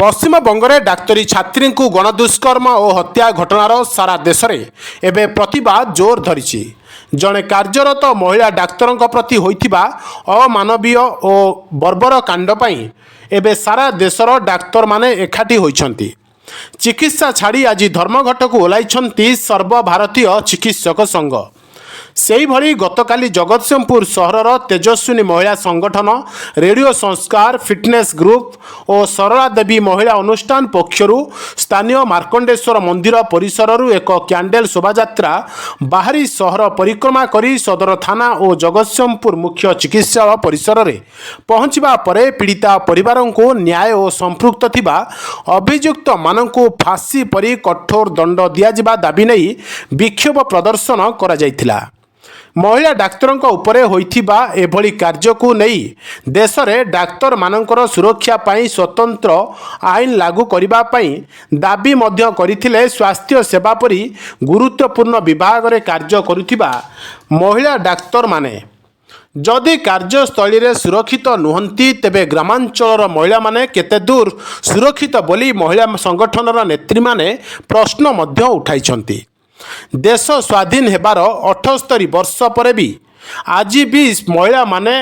पश्चिमबंग में डाक्तरी छात्री को गणदुष्कर्म और हत्या घटनार सारा देश में एवं प्रतिवाद जोर धरी। जड़े कार्यरत महिला डाक्तर प्रति होइथिबा अमानवीय और बर्बर कांड पई एवं सारा देशर डाक्तर माने एकाठी होइछंती। चिकित्सा छाड़ी आज धर्मघट को ओह्लाइछंती सर्वभारतीय चिकित्सक संघ। सेही भली गतकाली जगतसिंहपुर सहरर तेजस्विनी महिला संगठन, रेडियो संस्कार फिटनेस ग्रुप और सरला देवी महिला अनुष्ठान पक्षरु स्थानीय मार्कंडेश्वर मंदिर परिसररु एक कैंडल शोभायात्रा बाहरी सहर परिक्रमा करी सदर थाना और जगतसिंहपुर मुख्य चिकित्सालय परिसर में पहुंचवा परे पीड़िता परिवार को न्याय और संपृक्त थिबा अभियुक्त मानकु फांसी परी कठोर दंड दियाजिबा दाबी नहीं विक्षोभ प्रदर्शन करा जायथिला। महिला डाक्तर उपरे होइथिबा एभली कार्य को नहीं देश में डाक्तर मानकर सुरक्षा पाई स्वतंत्र आईन लागू करबा पाई दाबी मध्य करिथिले स्वास्थ्य सेवा परी गुरुत्वपूर्ण विभाग रे कार्य करुथिबा महिला डाक्तर माने। जदि कार्यस्थली रे सुरक्षित नुहंती तेबे ग्रामांचलर महिला माने केते दूर सुरक्षित बोली महिला संगठनर नेत्री माने प्रश्न मध्य उठाइछंती। देश स्वाधीन हेबार 78 वर्ष पर भी आज भी महिला माने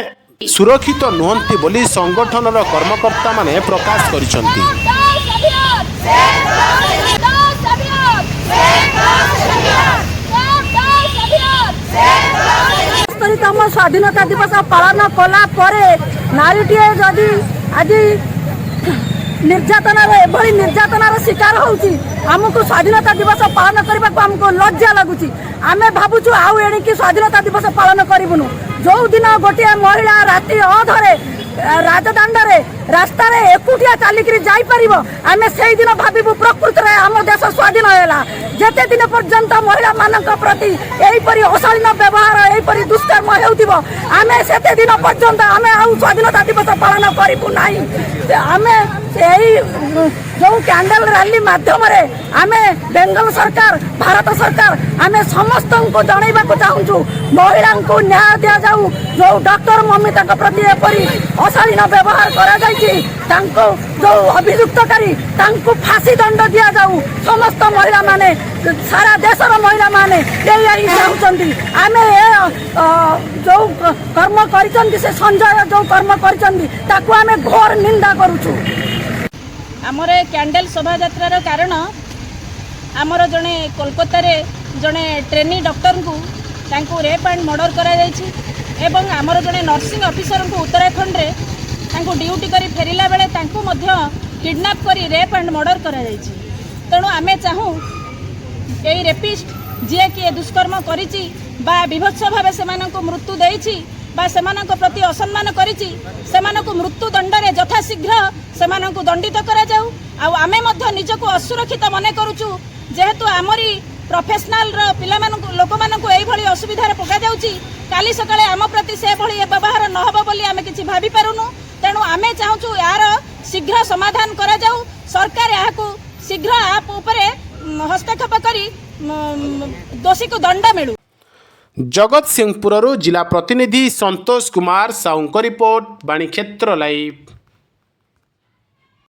सुरक्षित नुहंती बोली संगठनर कर्मकर्ता माने प्रकाश करिसंती। स्वाधीनता दिवस पालन कला नारीटीए जदि आज निर्यातनार एभली निर्यातनार शिकार होउची आमको स्वाधीनता दिवस पालन करने को आमको लज्जा लगुच। आम भावुँ आउ एणिकी स्वाधीनता दिवस पालन करूँ जो दिन गोटे महिला राति अधरे राजदाण्ड रास्ता एकुटिया चलिक जापर आम से दिन भावु प्रकृत में आम देश स्वाधीन है। जेते दिन पर्यंत महिला मान प्रति यहीपरी अशालीन व्यवहार यहीपरी दुष्कर्म होमें से दिन पर्यंत आम आउ स्वाधीनता दिवस पालन करूँ ना। आम जो कैंडल रैली माध्यम आम बेंगल सरकार भारत सरकार आम समस्त को जनइबा चाहूँ महिला को न्याय दि जाऊ। जो डॉक्टर ममिता प्रति एपरी अशालीन व्यवहार कर जो अभियुक्तकारी फांसी दंड दि जाऊ। समस्त महिला माने सारा देशर महिला माने यही चाहूँगी। आम जो कर्म कर संजय जो कर्म कर घोर निंदा करुचु। आमर कैंडल शोभा यात्रार कारण आमर जड़े कोलकाता रे जड़े ट्रेनी डॉक्टर को रेप एंड मर्डर करा एवं आमर जड़े नर्सिंग ऑफिसर को उत्तराखंड रे ड्यूटी करी फेरिला बेले किडनैप करी रेप एंड मर्डर करा तेणु आमे चाहूँ यही रेपिस्ट जी कि दुष्कर्म करिछि बा विभत्स भाव से मृत्यु देछि बा सेमानक प्रति असम्मान करिछि सेमानक मृत्यु दंड रे यथाशीघ्र सेमानक दंडित करा जाऊ। आमे मध्य निजको असुरक्षित मने करूछु जेहेतु आमरी प्रोफेशनल पिला लोक मानक यही असुविधा पका जाउछि। काली सकाळे आम प्रति से भली व्यवहार न हबो बोली आमे किछि भाबी पारुनु। तेणु आमे चाहूँ यार शीघ्र समाधान करा जाऊ। सरकार याकू शीघ्र आप उपरे हस्तक्षेप करी दोषी को दंड मिलू। जगतसिंहपुर जिला प्रतिनिधि संतोष कुमार साहू रिपोर्ट, बाणीक्षेत्र लाइव।